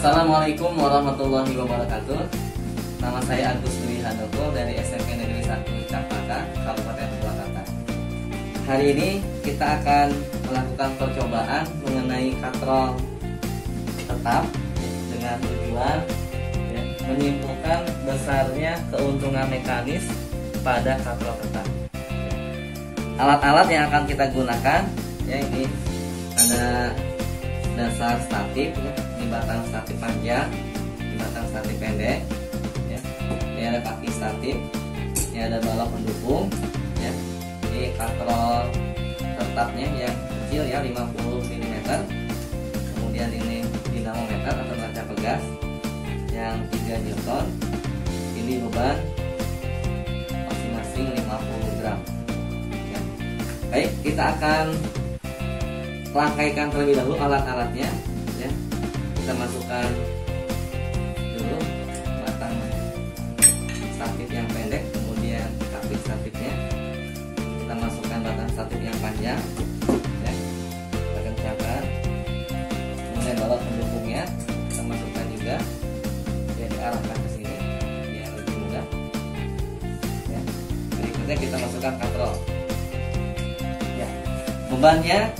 Assalamualaikum warahmatullahi wabarakatuh. Nama saya Agus Dwi Handoko dari SMP Negeri 1 Cempaka, Kabupaten Purwakarta. Hari ini kita akan melakukan percobaan mengenai katrol tetap dengan tujuan menyimpulkan besarnya keuntungan mekanis pada katrol tetap. Alat-alat yang akan kita gunakan ini ada dasar statif, ini batang statif panjang, ini batang statif pendek, ini ada kaki statif, ini ada balok pendukung, ini katrol tetapnya yang kecil 50 mm, kemudian ini dinamometer atau neraca pegas yang 3 Newton, ini beban masing-masing 50 gram. Baik, kita akan rangkaikan terlebih dahulu alat-alatnya. Kita masukkan dulu batang statif yang pendek, kemudian kaki statifnya. Kita masukkan batang statif yang panjang, kita kencangkan. Kemudian balok pendukungnya kita masukkan juga, diarahkan ke sini biar lebih mudah. Berikutnya kita masukkan katrol. Bebannya,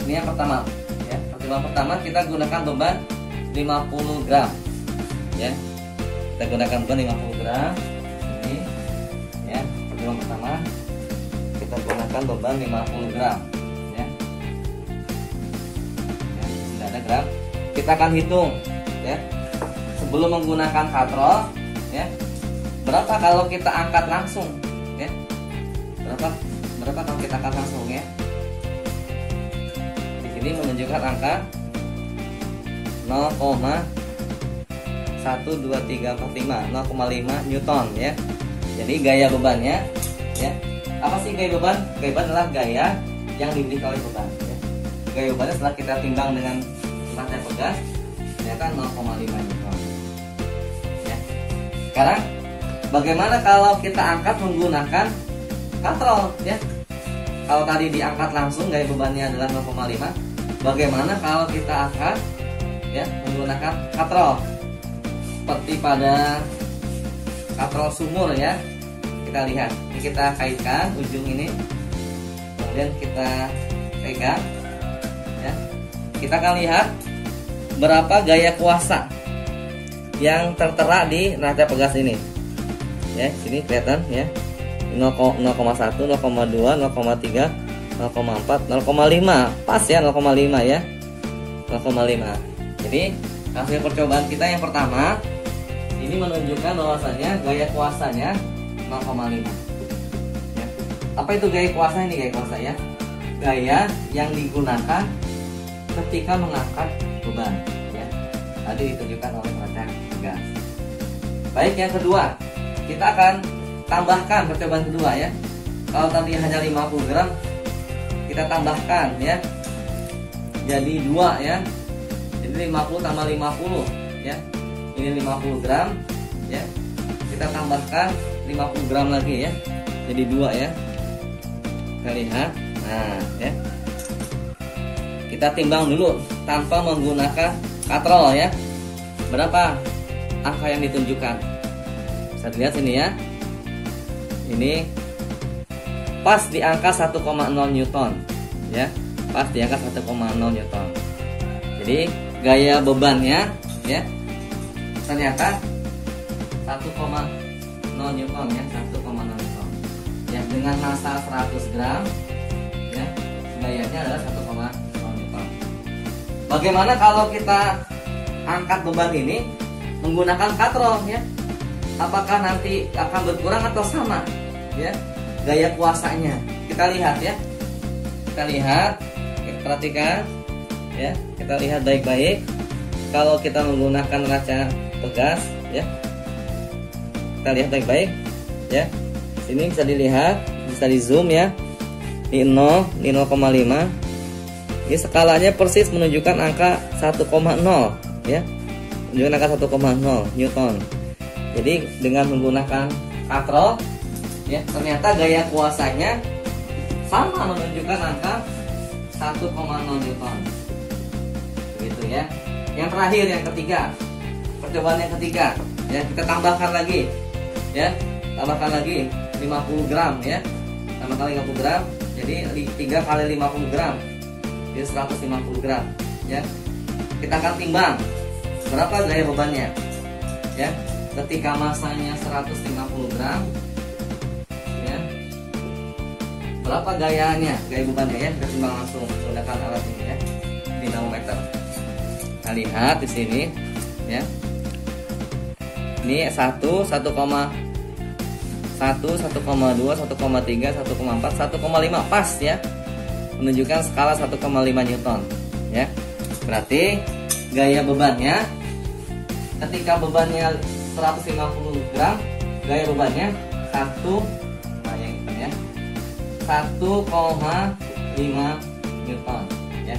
ini yang pertama. Pertama kita gunakan beban 50 gram. Kita gunakan beban 50 gram. Ini, pertemuan pertama kita gunakan beban 50 gram. Sudah ada gram. Kita akan hitung, sebelum menggunakan katrol, berapa kalau kita angkat langsung, berapa kalau kita angkat langsung, Di sini menunjukkan angka 0,12345, 0,5 Newton, Jadi gaya bebannya, apa sih gaya beban? Gaya beban adalah gaya yang diberikan oleh beban. Gaya bebannya setelah kita timbang dengan neraca pegas, ternyata 0,5 Newton. Sekarang bagaimana kalau kita angkat menggunakan katrol, Kalau tadi diangkat langsung gaya bebannya adalah 0,5. Bagaimana kalau kita angkat menggunakan katrol? Seperti pada katrol sumur, Kita lihat. Ini kita kaitkan ujung ini. Kemudian kita pegang, Kita akan lihat berapa gaya kuasa yang tertera di neraca pegas ini. Sini kelihatan, 0,1, 0,2, 0,3, 0,4, 0,5. Pas 0,5 0,5. Jadi hasil percobaan kita yang pertama ini menunjukkan bahwasanya gaya kuasanya 0,5. Apa itu gaya kuasa ini? Gaya kuasa gaya yang digunakan ketika mengangkat beban, Tadi ditunjukkan oleh neraca pegas. Baik, yang kedua kita akan tambahkan percobaan kedua, Kalau tadi hanya 50 gram, kita tambahkan, Jadi 2, Jadi 50 tambah 50, Ini 50 gram, Kita tambahkan 50 gram lagi, Jadi 2, Kita lihat. Nah, Kita timbang dulu tanpa menggunakan katrol, Berapa angka yang ditunjukkan? Bisa dilihat sini, Ini pas di angka 1,0 Newton, Pas di angka 1,0 Newton. Jadi gaya bebannya, ternyata 1,0 Newton, 1,0 Newton. Dengan massa 100 gram, gayanya adalah 1,0 Newton. Bagaimana kalau kita angkat beban ini menggunakan katrol, Apakah nanti akan berkurang atau sama, gaya kuasanya? Kita lihat, Kita lihat, perhatikan, Kita lihat baik-baik. Kalau kita menggunakan neraca pegas, Kita lihat baik-baik, Sini bisa dilihat, bisa di zoom, Ini 0, ini 0,5. Ini skalanya persis menunjukkan angka 1,0, Menunjukkan angka 1,0 Newton. Jadi dengan menggunakan katrol, ternyata gaya kuasanya sama, menunjukkan angka 1,0 Newton. Begitu, Yang terakhir, yang ketiga, percobaan yang ketiga, ya, kita tambahkan lagi, ya, tambahkan lagi 50 gram, ya, tambahkan 50 gram, jadi 3 kali 50 gram, jadi 150 gram, ya. Kita akan timbang berapa gaya bebannya, ya. Ketika masanya 150 gram, ya, berapa gayanya, gaya bebannya, ya. Kita timbang langsung menggunakan alat ini, ya, dinamometer. Nah, lihat di sini, ya. Ini 1, 1,1, 1,2, 1,3, 1,4, 1,5 pas, ya. Menunjukkan skala 1,5 Newton, ya. Berarti gaya bebannya ketika bebannya 150 gram, gaya bebannya 1,5 Newton, ya.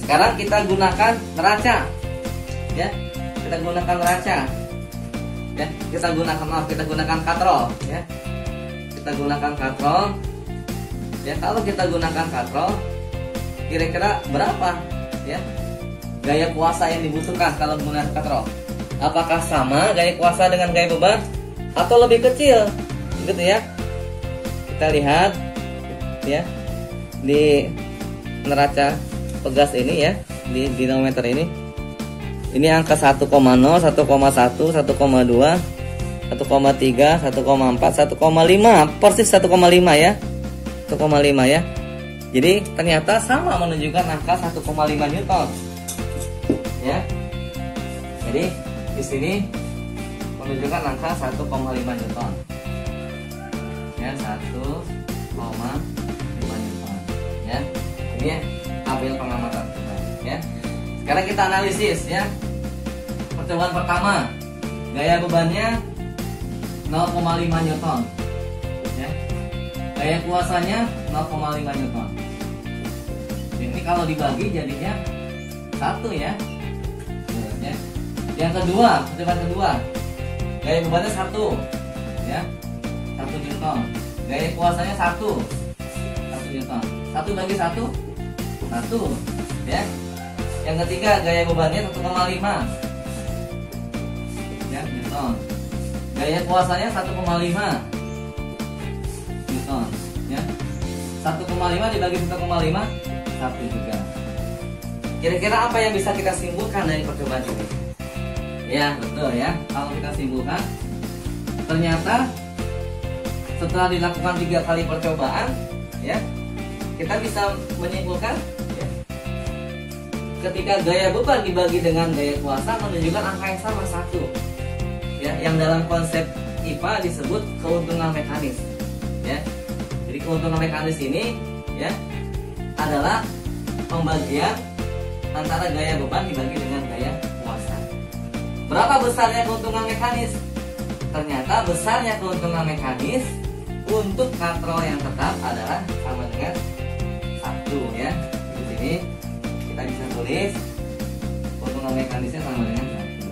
Sekarang kita gunakan neraca, ya. Kita gunakan neraca, ya. Kita gunakan katrol, ya. Kita gunakan katrol, ya. Kalau kita gunakan katrol, kira-kira berapa, ya, gaya kuasa yang dibutuhkan kalau menggunakan katrol? Apakah sama gaya kuasa dengan gaya beban atau lebih kecil, gitu, ya? Kita lihat, ya, di neraca pegas ini, ya, di dinamometer ini. Ini angka 1,0, 1,1, 1,2, 1,3, 1,4, 1,5, persis 1,5, ya. 1,5, ya. Jadi ternyata sama, menunjukkan angka 1,5 Newton, ya. Jadi di sini menunjukkan angka 1,5 Newton, ya, 1,5 Newton, ya. Ini, ya, tabel pengamatan kita, ya. Sekarang kita analisis, ya. Percobaan pertama, gaya bebannya 0,5 Newton, ya. Gaya kuasanya 0,5 Newton. Ini kalau dibagi jadinya 1, ya. Ya. Yang kedua, percobaan kedua, gaya bebannya 1, ya, 1 Newton. Gaya kuasanya 1 Newton. 1 bagi 1, 1, ya. Yang ketiga, gaya bebannya 1,5, ya, Newton. Gaya kuasanya 1,5 Newton, ya. 1,5 dibagi 1,5, 1 juga. Kira-kira apa yang bisa kita simpulkan dari percobaan ini? Ya, betul, ya. Kalau kita simpulkan, ternyata setelah dilakukan 3 kali percobaan, ya, kita bisa menyimpulkan, ya, ketika gaya beban dibagi dengan gaya kuasa menunjukkan angka yang sama, 1, ya, yang dalam konsep IPA disebut keuntungan mekanis, ya. Jadi keuntungan mekanis ini, ya, adalah pembagian antara gaya beban dibagi dengan gaya kuasa. Berapa besarnya keuntungan mekanis? Ternyata besarnya keuntungan mekanis untuk katrol yang tetap adalah sama dengan 1, ya. Di sini kita bisa tulis keuntungan mekanisnya sama dengan 1,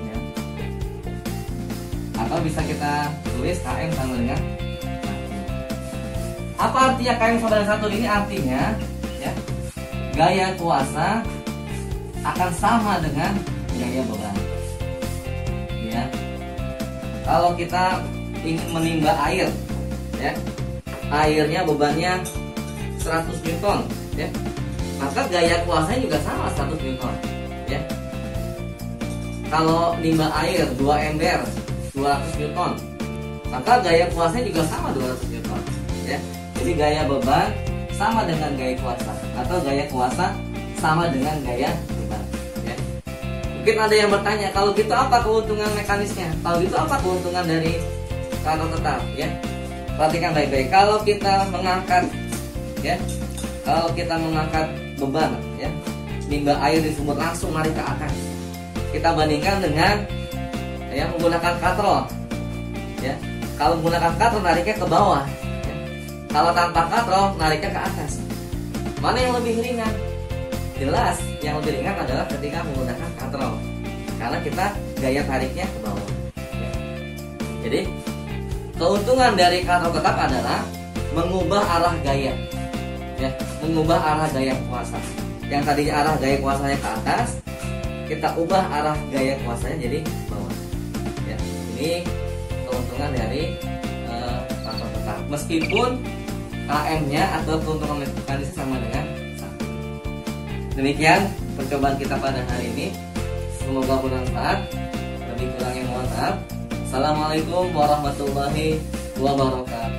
ya. Atau bisa kita tulis KM sama dengan 1. Apa artinya KM sama dengan 1 ini? Artinya, ya, gaya kuasa akan sama dengan gaya beban, ya. Kalau kita ingin menimba air, ya, airnya bebannya 100 Newton, ya, maka gaya kuasanya juga sama 100 Newton, ya. Kalau nimba air 2 ember 200 Newton, maka gaya kuasanya juga sama 200 Newton, ya. Jadi gaya beban sama dengan gaya kuasa, atau gaya kuasa sama dengan gaya beban, ya. Mungkin ada yang bertanya, kalau gitu apa keuntungan mekanisnya? Kalau gitu apa keuntungan dari katrol tetap, ya? Perhatikan baik-baik. Kalau kita mengangkat, ya, kalau kita mengangkat beban, ya, nimba air di sumur langsung narik ke atas, kita bandingkan dengan, ya, menggunakan katrol, ya. Kalau menggunakan katrol nariknya ke bawah, ya. Kalau tanpa katrol nariknya ke atas. Mana yang lebih ringan? Jelas yang lebih ringan adalah ketika menggunakan katrol, karena kita gaya tariknya ke bawah, ya. Jadi keuntungan dari katrol tetap adalah mengubah arah gaya, ya, mengubah arah gaya kuasa. Yang tadinya arah gaya kuasanya ke atas, kita ubah arah gaya kuasanya jadi bawah. Ya, ini keuntungan dari faktor tetap. Meskipun KM-nya atau keuntungan mekanisme sama dengan 1. Demikian percobaan kita pada hari ini. Semoga bermanfaat. Lebih kurangnya mohon maaf. Assalamualaikum warahmatullahi wabarakatuh.